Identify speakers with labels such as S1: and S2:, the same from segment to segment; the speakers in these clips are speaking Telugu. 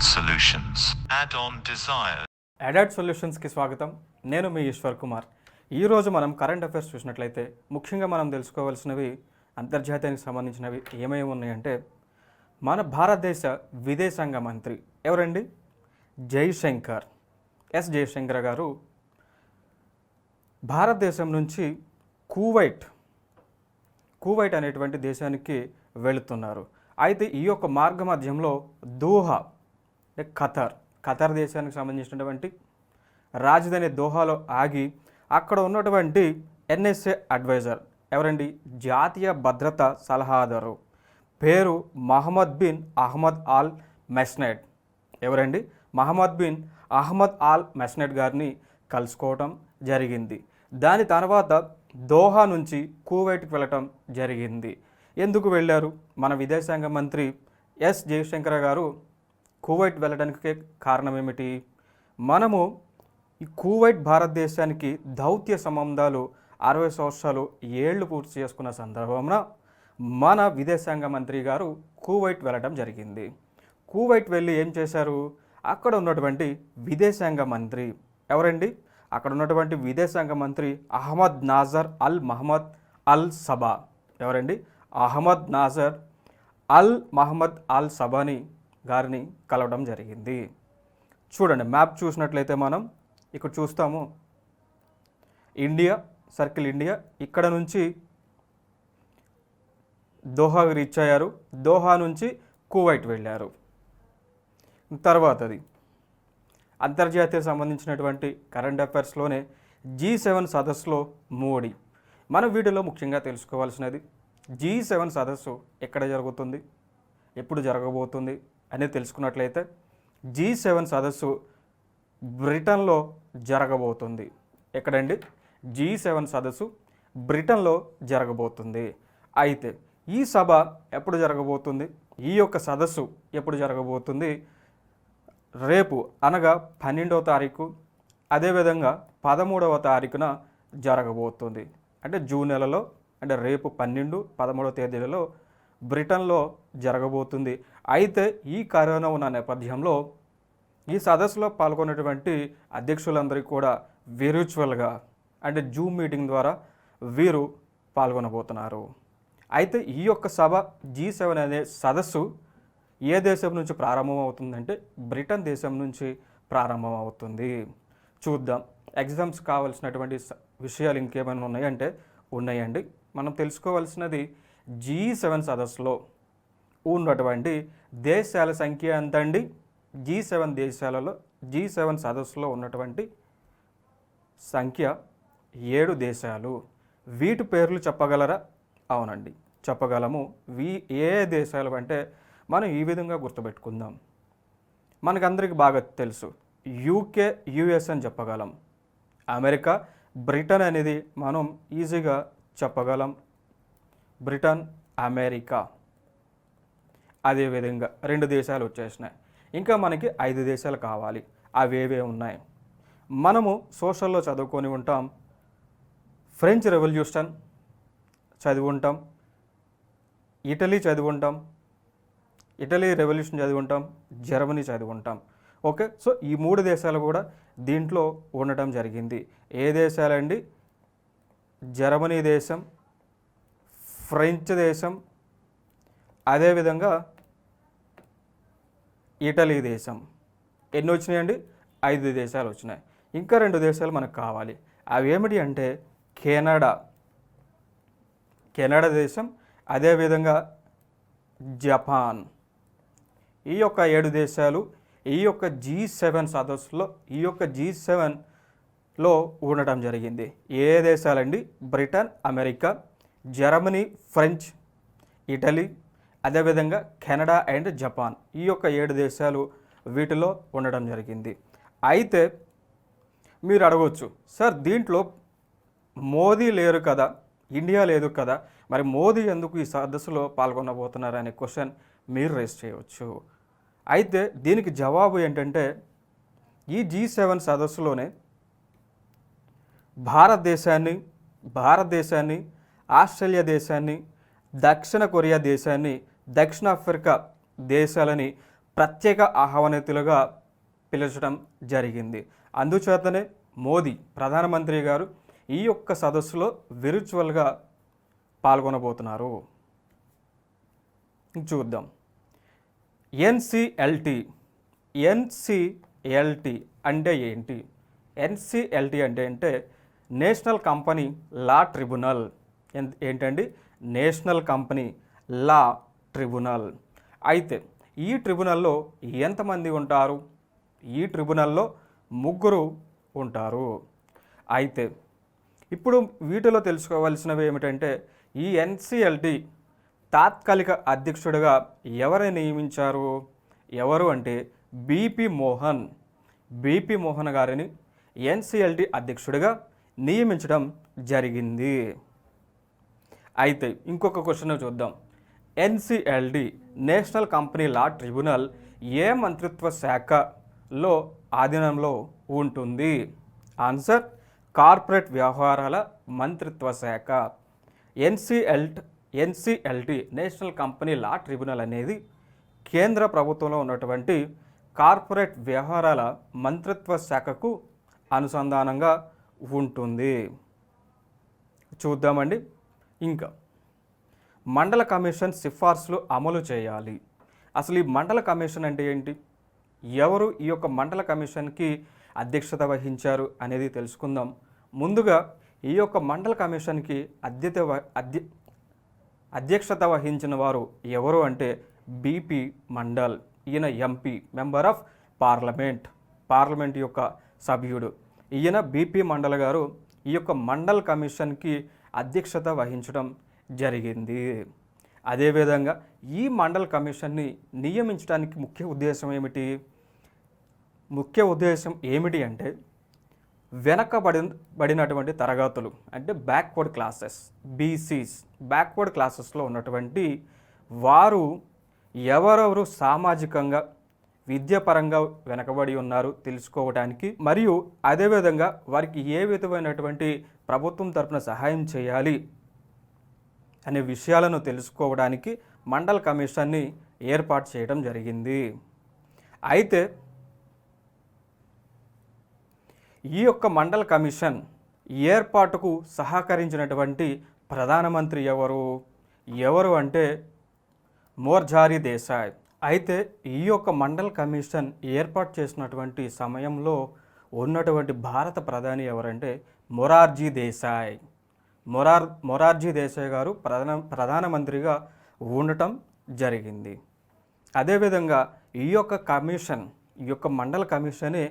S1: Add Solutions. Add-on Desire.
S2: అడాట్ సొల్యూషన్స్కి స్వాగతం. నేను మీ ఈశ్వర్ కుమార్. ఈరోజు మనం కరెంట్ అఫైర్స్ చూసినట్లయితే ముఖ్యంగా మనం తెలుసుకోవాల్సినవి అంతర్జాతీయానికి సంబంధించినవి ఏమేమి ఉన్నాయంటే, మన భారతదేశ విదేశాంగ మంత్రి ఎవరండి? జైశంకర్, జైశంకర్ గారు భారతదేశం నుంచి కువైట్ అనేటువంటి దేశానికి వెళుతున్నారు. అయితే ఈ యొక్క మార్గ మధ్యంలో దోహా అంటే ఖతర్ దేశానికి సంబంధించినటువంటి రాజధాని దోహాలో ఆగి అక్కడ ఉన్నటువంటి ఎన్ఎస్ఏ అడ్వైజర్ ఎవరండి? జాతీయ భద్రతా సలహాదారు పేరు మహమ్మద్ బిన్ అహ్మద్ ఆల్ మెస్నెడ్. ఎవరండి? మహమ్మద్ బిన్ అహ్మద్ ఆల్ మెస్నెడ్ గారిని కలుసుకోవటం జరిగింది. దాని తర్వాత దోహా నుంచి కువైట్కి వెళ్ళటం జరిగింది. ఎందుకు వెళ్ళారు? మన విదేశాంగ మంత్రి జైశంకర్ గారు కువైట్ వెళ్ళడానికి కారణం ఏమిటి? మనము ఈ కువైట్ భారతదేశానికి దౌత్య సంబంధాలు 60 సంవత్సరాలు ఏళ్ళు పూర్తి చేసుకున్న సందర్భంలో మన విదేశాంగ మంత్రి గారు కువైట్ వెళ్ళడం జరిగింది. కువైట్ వెళ్ళి ఏం చేశారు? అక్కడ ఉన్నటువంటి విదేశాంగ మంత్రి ఎవరండి? అక్కడ ఉన్నటువంటి విదేశాంగ మంత్రి అహ్మద్ నాజర్ అల్ మహమ్మద్ అల్ సబా. ఎవరండి? అహ్మద్ నాజర్ అల్ మహమ్మద్ అల్ సబాని గారిని కలవడం జరిగింది. చూడండి, మ్యాప్ చూసినట్లయితే మనం ఇక్కడ చూస్తాము. ఇండియా, సర్కిల్ ఇండియా, ఇక్కడ నుంచి దోహాకి రీచ్ అయ్యారు. దోహా నుంచి కువైట్ వెళ్ళారు. తర్వాతది అంతర్జాతీయ సంబంధించినటువంటి కరెంట్ అఫైర్స్లోనే G7 సదస్సులో మోడీ. మన వీడియోలో ముఖ్యంగా తెలుసుకోవాల్సినది G7 సదస్సు ఎక్కడ జరుగుతుంది, ఎప్పుడు జరగబోతుంది అనేది తెలుసుకున్నట్లయితే G7 సదస్సు బ్రిటన్లో జరగబోతుంది. ఎక్కడండి? G7 సదస్సు బ్రిటన్లో జరగబోతుంది. అయితే ఈ సభ ఎప్పుడు జరగబోతుంది, ఈ యొక్క సదస్సు ఎప్పుడు జరగబోతుంది? రేపు అనగా 12వ తారీఖు, అదేవిధంగా 13వ తారీఖున జరగబోతుంది. అంటే జూన్ నెలలో, అంటే రేపు 12, 13వ తేదీలలో బ్రిటన్లో జరగబోతుంది. అయితే ఈ కరోనా ఉన్న నేపథ్యంలో ఈ సదస్సులో పాల్గొన్నటువంటి అధ్యక్షులందరికీ కూడా విర్చువల్గా అంటే జూమ్ మీటింగ్ ద్వారా వీరు పాల్గొనబోతున్నారు. అయితే ఈ యొక్క సభ G7 అనే సదస్సు ఏ దేశం నుంచి ప్రారంభం అవుతుందంటే బ్రిటన్ దేశం నుంచి ప్రారంభం అవుతుంది. చూద్దాం. ఎగ్జామ్స్ కావాల్సినటువంటి విషయాలు ఇంకేమైనా ఉన్నాయంటే ఉన్నాయండి. మనం తెలుసుకోవాల్సినది G7 సదస్సులో ఉన్నటువంటి దేశాల సంఖ్య ఎంత అండి? G7 దేశాలలో G7 సదస్సులో ఉన్నటువంటి సంఖ్య 7 దేశాలు. వీటి పేర్లు చెప్పగలరా? అవునండి, చెప్పగలము. ఏ దేశాలు అంటే మనం ఈ విధంగా గుర్తుపెట్టుకుందాం. మనకందరికి బాగా తెలుసు, యూకే, యుఎస్ అని చెప్పగలం. అమెరికా, బ్రిటన్ అనేది మనం ఈజీగా చెప్పగలం. Britain, America. అదేవిధంగా 2 దేశాలు వచ్చేసినాయి. ఇంకా మనకి 5 దేశాలు కావాలి. అవేవే ఉన్నాయి? మనము సోషల్లో చదువుకొని ఉంటాం. ఫ్రెంచ్ రెవల్యూషన్ చదివి ఉంటాం, ఇటలీ చదివి ఉంటాం, ఇటలీ రెవల్యూషన్ చదివి ఉంటాం, జర్మనీ చదివి ఉంటాం. ఓకే, సో ఈ 3 దేశాలు కూడా దీంట్లో ఉండటం జరిగింది. ఏ దేశాలండి? జర్మనీ దేశం, ఫ్రెంచ్ దేశం, అదేవిధంగా ఇటలీ దేశం. ఎన్ని వచ్చినాయండి? 5 దేశాలు వచ్చినాయి. ఇంకా 2 దేశాలు మనకు కావాలి. అవి ఏమిటి అంటే కెనడా దేశం, అదేవిధంగా జపాన్. ఈ యొక్క 7 దేశాలు ఈ యొక్క G7 సదస్సులో ఈ యొక్క G7లో ఉండటం జరిగింది. ఏ దేశాలండి? Britain, America, Germany, French, Italy, అదేవిధంగా కెనడా అండ్ జపాన్. ఈ యొక్క 7 దేశాలు వీటిలో ఉండటం జరిగింది. అయితే మీరు అడగవచ్చు, సార్ దీంట్లో మోదీ లేరు కదా, ఇండియా లేదు కదా, మరి మోదీ ఎందుకు ఈ సదస్సులో పాల్గొనబోతున్నారు అనే క్వశ్చన్ మీరు రేస్ చేయవచ్చు. అయితే దీనికి జవాబు ఏంటంటే, ఈ G7 సదస్సులోనే భారతదేశాన్ని, ఆస్ట్రేలియా దేశాన్ని, దక్షిణ కొరియా దేశాన్ని, దక్షిణాఫ్రికా దేశాలని ప్రత్యేక ఆహ్వానితులుగా పిలిచడం జరిగింది. అందుచేతనే మోదీ ప్రధానమంత్రి గారు ఈ యొక్క సదస్సులో విర్చువల్గా పాల్గొనబోతున్నారు. చూద్దాం. ఎన్సిఎల్టి అంటే ఏంటి? ఎన్సిఎల్టి అంటే నేషనల్ కంపెనీ లా ట్రిబ్యునల్. ఏంటండి? National company law tribunal. అయితే ఈ ట్రిబ్యునల్లో ఎంతమంది ఉంటారు? ఈ ట్రిబ్యునల్లో 3 ఉంటారు. అయితే ఇప్పుడు వీటిలో తెలుసుకోవాల్సినవి ఏమిటంటే ఈ ఎన్సిఎల్టి తాత్కాలిక అధ్యక్షుడిగా ఎవరిని నియమించారు? ఎవరు అంటే బిపి మోహన్ గారిని ఎన్సిఎల్టి అధ్యక్షుడిగా నియమించడం జరిగింది. అయితే ఇంకొక క్వశ్చన్ చూద్దాం. NCLT national company law tribunal ఏ మంత్రిత్వ శాఖలో ఆధీనంలో ఉంటుంది? ఆన్సర్ కార్పొరేట్ వ్యవహారాల మంత్రిత్వ శాఖ. NCLT national company law tribunal అనేది కేంద్ర ప్రభుత్వంలో ఉన్నటువంటి కార్పొరేట్ వ్యవహారాల మంత్రిత్వ శాఖకు అనుసంధానంగా ఉంటుంది. చూద్దామండి. ఇంకా మండల కమిషన్ సిఫార్సులు అమలు చేయాలి. అసలు ఈ మండల కమిషన్ అంటే ఏంటి? ఎవరు ఈ యొక్క మండల కమిషన్కి అధ్యక్షత వహించారు అనేది తెలుసుకుందాం. ముందుగా ఈ యొక్క మండల కమిషన్కి అధ్యక్షత వహించిన వారు ఎవరు అంటే బిపి మండల్. ఈయన ఎంపీ, మెంబర్ ఆఫ్ పార్లమెంట్ యొక్క సభ్యుడు. ఈయన బిపి మండల్ గారు ఈ యొక్క మండల్ కమిషన్కి అధ్యక్షత వహించడం జరిగింది. అదేవిధంగా ఈ మండల్ కమిషన్ని నియమించడానికి ముఖ్య ఉద్దేశం ఏమిటి అంటే వెనకబడినటువంటి తరగతులు అంటే బ్యాక్వర్డ్ క్లాసెస్, బీసీస్, బ్యాక్వర్డ్ క్లాసెస్లో ఉన్నటువంటి వారు ఎవరెవరు సామాజికంగా విద్యాపరంగా వెనకబడి ఉన్నారు తెలుసుకోవడానికి, మరియు అదేవిధంగా వారికి ఏ విధమైనటువంటి ప్రభుత్వం తరపున సహాయం చేయాలి అనే విషయాలను తెలుసుకోవడానికి మండల్ కమిషన్ని ఏర్పాటు చేయడం జరిగింది. అయితే ఈ యొక్క మండల్ కమిషన్ ఏర్పాటుకు సహకరించినటువంటి ప్రధానమంత్రి ఎవరు అంటే మొరార్జీ దేశాయ్. అయితే ఈ యొక్క మండల్ కమిషన్ ఏర్పాటు చేసినటువంటి సమయంలో ఉన్నటువంటి భారత ప్రధాని ఎవరంటే మొరార్జీ దేశాయ్. మొరార్జీ దేశాయ్ గారు ప్రధానమంత్రిగా ఉండటం జరిగింది. అదేవిధంగా ఈ యొక్క మండల కమిషనే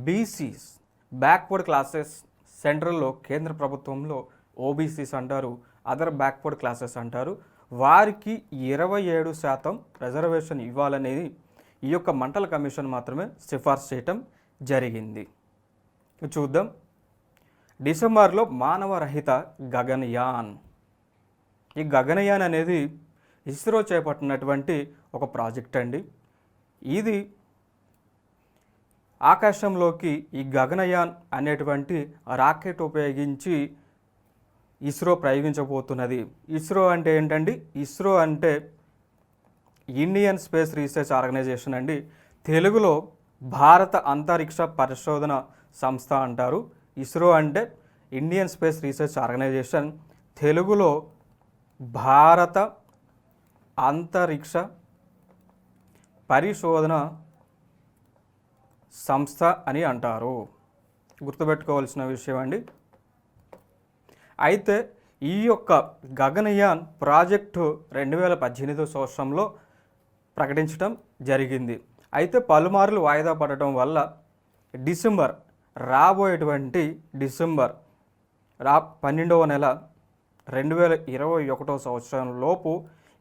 S2: బీసీస్, బ్యాక్వర్డ్ క్లాసెస్, సెంట్రల్లో కేంద్ర ప్రభుత్వంలో ఓబీసీస్ అంటారు, అదర్ బ్యాక్వర్డ్ క్లాసెస్ అంటారు, వారికి 27% రిజర్వేషన్ ఇవ్వాలనేది ఈ యొక్క మండల కమిషన్ మాత్రమే సిఫార్సు చేయటం జరిగింది. చూద్దాం. డిసెంబర్లో మానవరహిత గగనయాన్. ఈ గగనయాన్ అనేది ఇస్రో చేపట్టినటువంటి ఒక ప్రాజెక్ట్ అండి. ఇది ఆకాశంలోకి ఈ గగనయాన్ అనేటువంటి రాకెట్ ఉపయోగించి ఇస్రో ప్రయోగించబోతున్నది. ఇస్రో అంటే ఏంటండి? ఇస్రో అంటే ఇండియన్ స్పేస్ రీసెర్చ్ ఆర్గనైజేషన్ అండి. తెలుగులో భారత అంతరిక్ష పరిశోధన సంస్థ అంటారు. ఇస్రో అంటే ఇండియన్ స్పేస్ రీసెర్చ్ ఆర్గనైజేషన్, తెలుగులో భారత అంతరిక్ష పరిశోధన సంస్థ అని అంటారు. గుర్తుపెట్టుకోవాల్సిన విషయం అండి. అయితే ఈ యొక్క గగనయాన్ ప్రాజెక్టు 2018 సంవత్సరంలో ప్రకటించడం జరిగింది. అయితే పలుమార్లు వాయిదా పడటం వల్ల రాబోయేటువంటి డిసెంబర్ 12వ నెల 2021 సంవత్సరం లోపు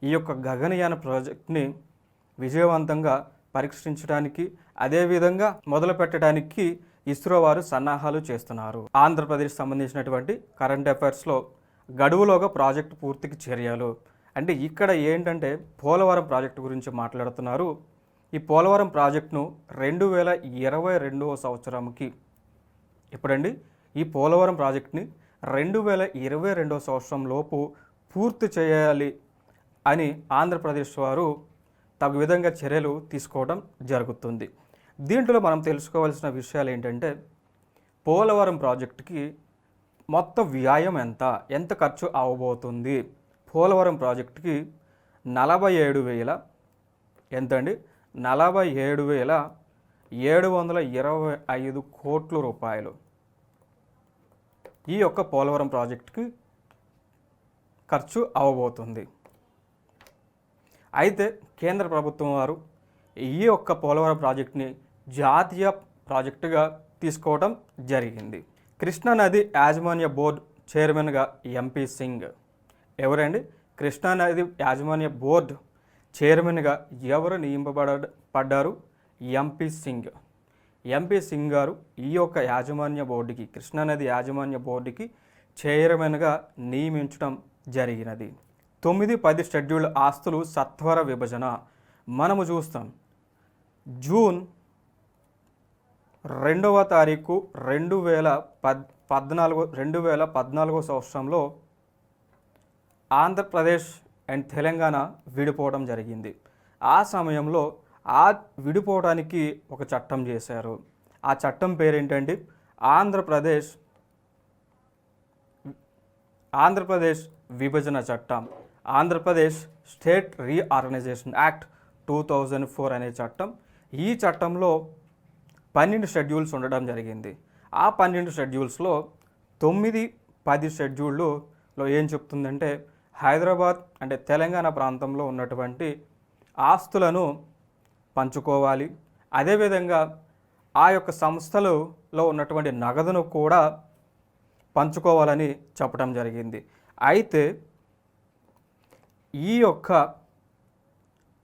S2: ఈ యొక్క గగనయాన్ ప్రాజెక్ట్ని విజయవంతంగా పరీక్షించడానికి, అదేవిధంగా మొదలు పెట్టడానికి ఇస్రో వారు సన్నాహాలు చేస్తున్నారు. ఆంధ్రప్రదేశ్ సంబంధించినటువంటి కరెంట్ అఫైర్స్లో గడువులోగా ప్రాజెక్టు పూర్తికి చర్యలు అంటే ఇక్కడ ఏంటంటే పోలవరం ప్రాజెక్టు గురించి మాట్లాడుతున్నారు. ఈ పోలవరం ప్రాజెక్టును 2022 సంవత్సరంకి ఇప్పుడండి ఈ పోలవరం ప్రాజెక్ట్ని 2022 సంవత్సరం లోపు పూర్తి చేయాలి అని ఆంధ్రప్రదేశ్ వారు తగు విధంగా చర్యలు తీసుకోవడం జరుగుతుంది. దీంట్లో మనం తెలుసుకోవాల్సిన విషయాలు ఏంటంటే పోలవరం ప్రాజెక్టుకి మొత్తం వ్యయం ఎంత ఖర్చు అవ్వబోతుంది. పోలవరం ప్రాజెక్టుకి 47,000 ఎంతండి 47,725 కోట్ల రూపాయలు ఈ యొక్క పోలవరం ప్రాజెక్టుకి ఖర్చు అవ్వబోతుంది. అయితే కేంద్ర ప్రభుత్వం వారు ఈ యొక్క పోలవరం ప్రాజెక్టుని జాతీయ ప్రాజెక్టుగా తీసుకోవడం జరిగింది. కృష్ణానది యాజమాన్య బోర్డు చైర్మన్గా ఎంపీ సింగ్. ఎవరండి? కృష్ణానది యాజమాన్య బోర్డు చైర్మన్గా ఎవరు నియమింపబడ్డారు? ఎంపీ సింగ్. ఎంపీ సింగ్ గారు ఈ యొక్క యాజమాన్య బోర్డుకి, కృష్ణానది యాజమాన్య బోర్డుకి చైర్మన్గా నియమించడం జరిగినది. 9-10 షెడ్యూల్డ్ ఆస్తులు సత్వర విభజన మనము చూస్తాం. జూన్ 2వ తారీఖు 2014 సంవత్సరంలో ఆంధ్రప్రదేశ్ అండ్ తెలంగాణ విడిపోవడం జరిగింది. ఆ సమయంలో ఆ విడిపోవడానికి ఒక చట్టం చేశారు. ఆ చట్టం పేరేంటండి? ఆంధ్రప్రదేశ్ విభజన చట్టం, ఆంధ్రప్రదేశ్ స్టేట్ రీఆర్గనైజేషన్ యాక్ట్ 2004 అనే చట్టం. ఈ చట్టంలో 12 షెడ్యూల్స్ ఉండడం జరిగింది. ఆ 12 షెడ్యూల్స్లో 9-10 షెడ్యూల్లో ఏం చెప్తుందంటే హైదరాబాద్ అంటే తెలంగాణ ప్రాంతంలో ఉన్నటువంటి ఆస్తులను పంచుకోవాలి. అదేవిధంగా ఆ యొక్క సంస్థలలో ఉన్నటువంటి నగదును కూడా పంచుకోవాలని చెప్పడం జరిగింది. అయితే ఈ యొక్క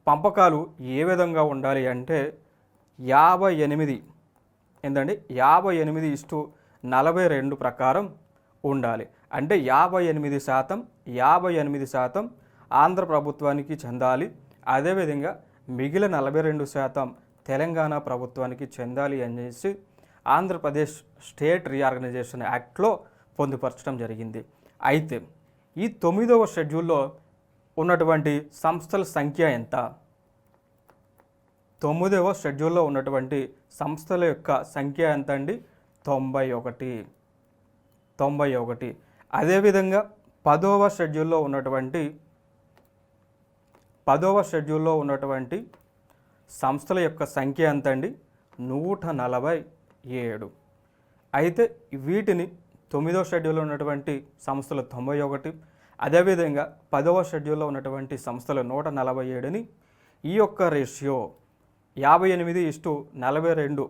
S2: పంపకాలు ఏ విధంగా ఉండాలి అంటే 58:42 ప్రకారం ఉండాలి. అంటే 58% ఆంధ్ర ప్రభుత్వానికి చెందాలి. అదేవిధంగా మిగిలిన 42% తెలంగాణ ప్రభుత్వానికి చెందాలి అనేసి ఆంధ్రప్రదేశ్ స్టేట్ రీఆర్గనైజేషన్ యాక్ట్లో పొందుపరచడం జరిగింది. అయితే ఈ 9వ షెడ్యూల్లో ఉన్నటువంటి సంస్థల సంఖ్య ఎంత? 9వ షెడ్యూల్లో ఉన్నటువంటి సంస్థల యొక్క సంఖ్య ఎంత అండి? 91. అదేవిధంగా 10వ షెడ్యూల్లో ఉన్నటువంటి సంస్థల యొక్క సంఖ్య ఎంత అండి? 147. అయితే వీటిని 9వ షెడ్యూల్లో ఉన్నటువంటి సంస్థలు 91, అదేవిధంగా 10వ షెడ్యూల్లో ఉన్నటువంటి సంస్థలు 147ని ఈ యొక్క రేషియో 58:42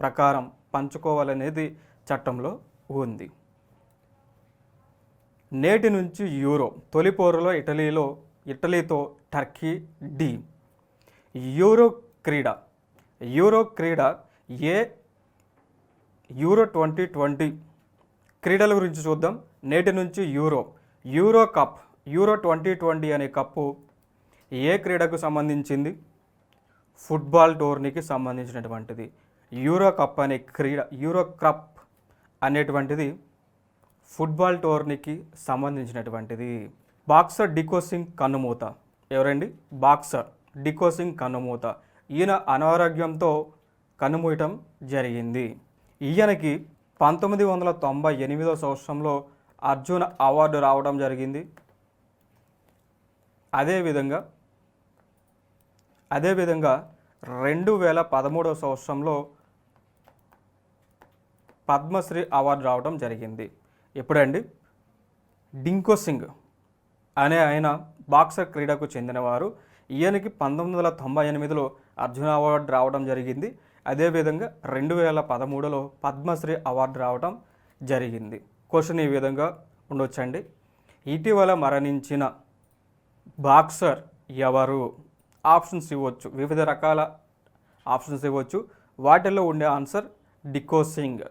S2: ప్రకారం పంచుకోవాలనేది చట్టంలో ఉంది. నేటి నుంచి యూరో తొలిపోరులో ఇటలీతో టర్కీ డి. యూరో క్రీడ యూరో 2020 క్రీడల గురించి చూద్దాం. నేటి నుంచి యూరో కప్ యూరో 2020 అనే కప్పు ఏ క్రీడకు సంబంధించింది? ఫుట్బాల్ టోర్నీకి సంబంధించినటువంటిది. యూరో కప్ అనేటువంటిది ఫుట్బాల్ టోర్నీకి సంబంధించినటువంటిది. బాక్సర్ డికో సింగ్ కన్నుమూత. ఎవరండి? బాక్సర్ డికో సింగ్ కన్నుమూత. ఈయన అనారోగ్యంతో కన్నుమూయటం జరిగింది. ఈయనకి 1998 సంవత్సరంలో అర్జున అవార్డు రావడం జరిగింది. అదేవిధంగా 2013 సంవత్సరంలో పద్మశ్రీ అవార్డు రావడం జరిగింది. ఎప్పుడండి? డింకో సింగ్ అనే ఆయన బాక్సర్ క్రీడకు చెందినవారు. ఈయనకి 1998లో అర్జున అవార్డు రావడం జరిగింది. అదేవిధంగా 2013లో పద్మశ్రీ అవార్డు రావడం జరిగింది. క్వశ్చన్ ఈ విధంగా ఉండొచ్చండి. ఇటీవల మరణించిన బాక్సర్ ఎవరు? ఆప్షన్స్ ఇవ్వచ్చు, వివిధ రకాల ఆప్షన్స్ ఇవ్వచ్చు. వాటిల్లో ఉండే ఆన్సర్ డికో సింగ్.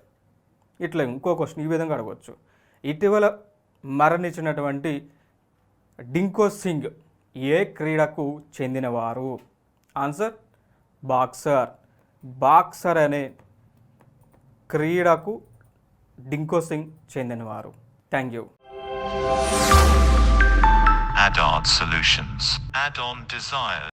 S2: ఇట్లా ఇంకో క్వశ్చన్ ఈ విధంగా అడగవచ్చు. ఇటీవల మరణించినటువంటి డింకో సింగ్ ఏ క్రీడకు చెందినవారు? ఆన్సర్ బాక్సర్ అనే క్రీడకు డింకో సింగ్ చెందినవారు. Thank you.
S1: Add-on solutions. Add-on desires.